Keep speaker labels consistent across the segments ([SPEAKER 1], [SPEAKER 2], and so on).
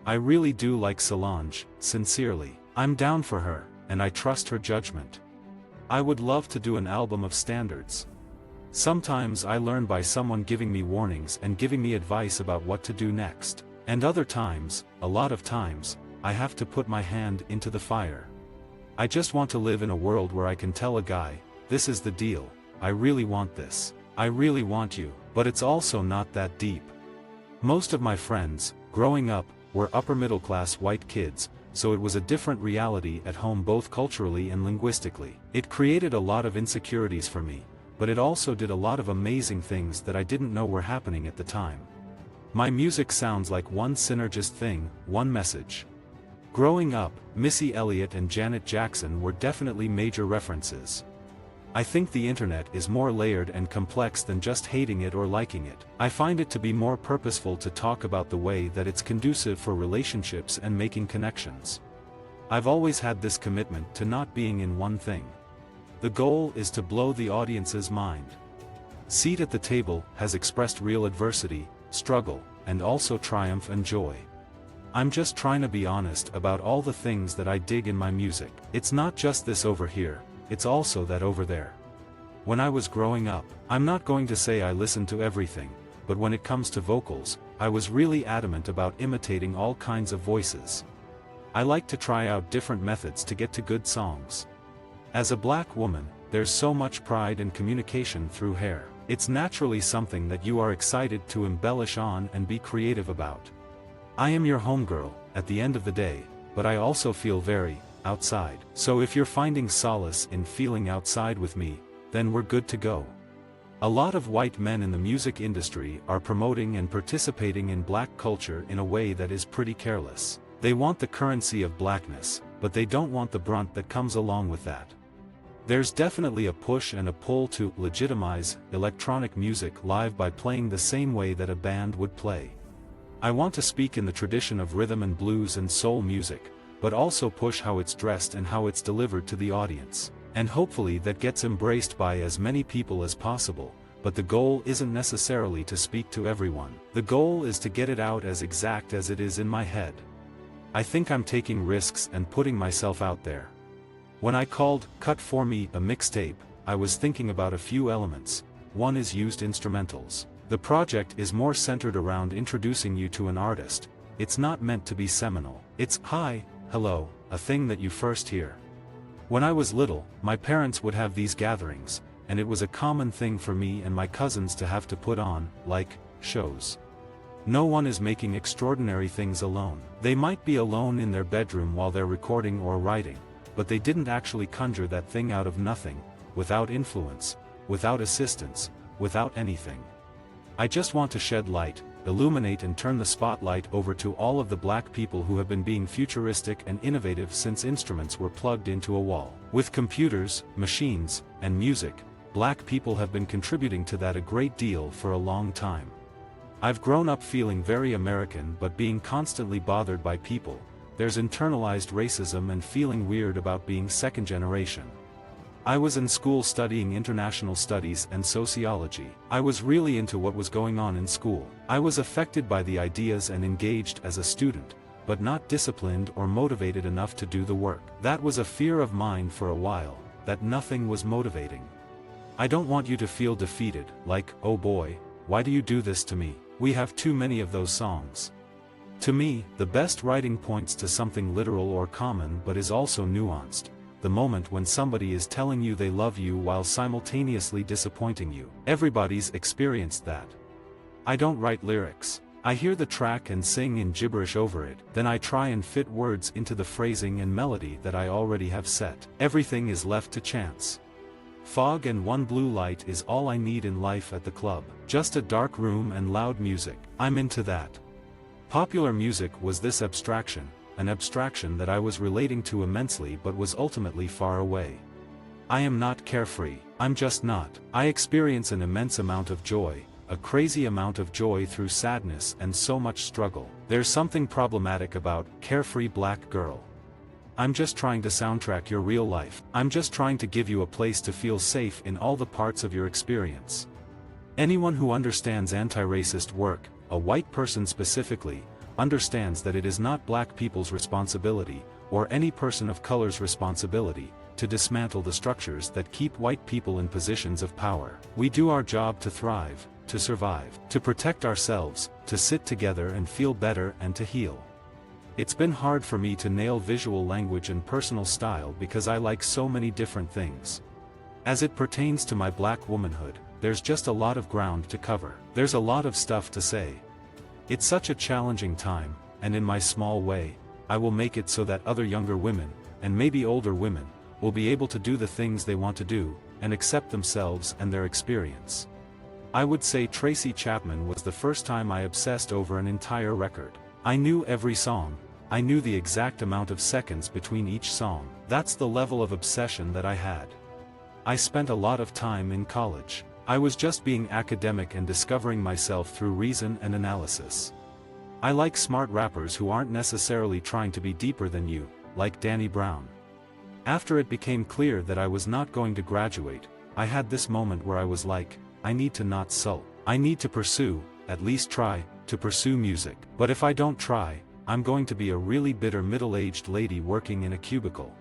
[SPEAKER 1] I really do like Solange, sincerely. I'm down for her, and I trust her judgment. I would love to do an album of standards. Sometimes I learn by someone giving me warnings and giving me advice about what to do next. And other times, a lot of times, I have to put my hand into the fire. I just want to live in a world where I can tell a guy, this is the deal, I really want this. I really want you, but it's also not that deep. Most of my friends, growing up, were upper-middle-class white kids, so it was a different reality at home both culturally and linguistically. It created a lot of insecurities for me, but it also did a lot of amazing things that I didn't know were happening at the time. My music sounds like one synergist thing, one message. Growing up, Missy Elliot and Janet Jackson were definitely major references. I think the internet is more layered and complex than just hating it or liking it. I find it to be more purposeful to talk about the way that it's conducive for relationships and making connections. I've always had this commitment to not being in one thing. The goal is to blow the audience's mind. Seat at the Table has expressed real adversity, struggle, and also triumph and joy. I'm just trying to be honest about all the things that I dig in my music. It's not just this over here, it's also that over there. When I was growing up, I'm not going to say I listened to everything, but when it comes to vocals, I was really adamant about imitating all kinds of voices. I like to try out different methods to get to good songs. As a black woman, there's so much pride and communication through hair. It's naturally something that you are excited to embellish on and be creative about. I am your homegirl, at the end of the day, but I also feel very outside. So if you're finding solace in feeling outside with me, then we're good to go. A lot of white men in the music industry are promoting and participating in black culture in a way that is pretty careless. They want the currency of blackness, but they don't want the brunt that comes along with that. There's definitely a push and a pull to legitimize electronic music live by playing the same way that a band would play. I want to speak in the tradition of rhythm and blues and soul music, but also push how it's dressed and how it's delivered to the audience. And hopefully that gets embraced by as many people as possible, but the goal isn't necessarily to speak to everyone. The goal is to get it out as exact as it is in my head. I think I'm taking risks and putting myself out there. When I called Cut For Me a mixtape, I was thinking about a few elements. One is used instrumentals. The project is more centered around introducing you to an artist. It's not meant to be seminal. It's hi, hello, a thing that you first hear. When I was little, my parents would have these gatherings, and it was a common thing for me and my cousins to have to put on, like, shows. No one is making extraordinary things alone. They might be alone in their bedroom while they're recording or writing, but they didn't actually conjure that thing out of nothing, without influence, without assistance, without anything. I just want to shed light, illuminate and turn the spotlight over to all of the black people who have been being futuristic and innovative since instruments were plugged into a wall. With computers, machines, and music, black people have been contributing to that a great deal for a long time. I've grown up feeling very American but being constantly bothered by people. There's internalized racism and feeling weird about being second generation. I was in school studying international studies and sociology. I was really into what was going on in school. I was affected by the ideas and engaged as a student, but not disciplined or motivated enough to do the work. That was a fear of mine for a while, that nothing was motivating. I don't want you to feel defeated, like, oh boy, why do you do this to me? We have too many of those songs. To me, the best writing points to something literal or common but is also nuanced. The moment when somebody is telling you they love you while simultaneously disappointing you. Everybody's experienced that. I don't write lyrics. I hear the track and sing in gibberish over it, then I try and fit words into the phrasing and melody that I already have set. Everything is left to chance. Fog and one blue light is all I need in life at the club. Just a dark room and loud music. I'm into that. Popular music was this abstraction. An abstraction that I was relating to immensely but was ultimately far away. I am not carefree, I'm just not. I experience an immense amount of joy, a crazy amount of joy through sadness and so much struggle. There's something problematic about carefree black girl. I'm just trying to soundtrack your real life. I'm just trying to give you a place to feel safe in all the parts of your experience. Anyone who understands anti-racist work, a white person specifically, understands that it is not black people's responsibility, or any person of color's responsibility, to dismantle the structures that keep white people in positions of power. We do our job to thrive, to survive, to protect ourselves, to sit together and feel better and to heal. It's been hard for me to nail visual language and personal style because I like so many different things. As it pertains to my black womanhood, there's just a lot of ground to cover. There's a lot of stuff to say. It's such a challenging time, and in my small way, I will make it so that other younger women, and maybe older women, will be able to do the things they want to do, and accept themselves and their experience. I would say Tracy Chapman was the first time I obsessed over an entire record. I knew every song, I knew the exact amount of seconds between each song. That's the level of obsession that I had. I spent a lot of time in college. I was just being academic and discovering myself through reason and analysis. I like smart rappers who aren't necessarily trying to be deeper than you, like Danny Brown. After it became clear that I was not going to graduate, I had this moment where I was like, I need to not sulk. I need to pursue, at least try, to pursue music. But if I don't try, I'm going to be a really bitter middle-aged lady working in a cubicle.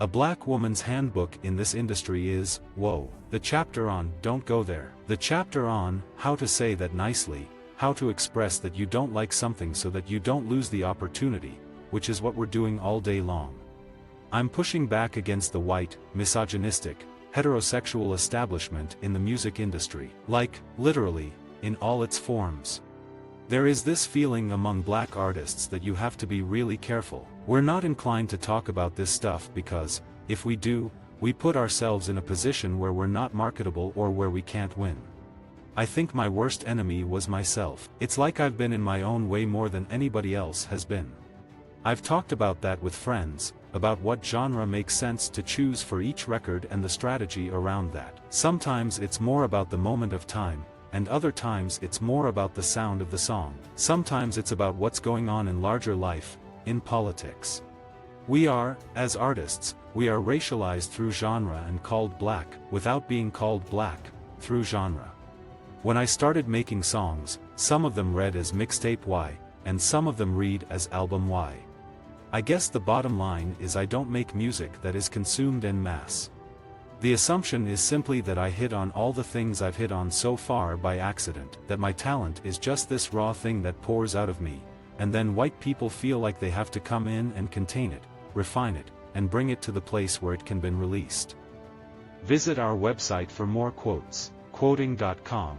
[SPEAKER 1] A black woman's handbook in this industry is, whoa. The chapter on Don't Go There. The chapter on How to Say That Nicely, how to express that you don't like something so that you don't lose the opportunity, which is what we're doing all day long. I'm pushing back against the white, misogynistic, heterosexual establishment in the music industry, like, literally, in all its forms. There is this feeling among black artists that you have to be really careful. We're not inclined to talk about this stuff because, if we do, we put ourselves in a position where we're not marketable or where we can't win. I think my worst enemy was myself. It's like I've been in my own way more than anybody else has been. I've talked about that with friends, about what genre makes sense to choose for each record and the strategy around that. Sometimes it's more about the moment of time, and other times it's more about the sound of the song. Sometimes it's about what's going on in larger life, in politics. We are, as artists, we are racialized through genre and called black, without being called black, through genre. When I started making songs, some of them read as mixtape Y, and some of them read as album Y. I guess the bottom line is I don't make music that is consumed en masse. The assumption is simply that I hit on all the things I've hit on so far by accident, that my talent is just this raw thing that pours out of me, and then white people feel like they have to come in and contain it, refine it, and bring it to the place where it can be released. Visit our website for more quotes, quoting.com.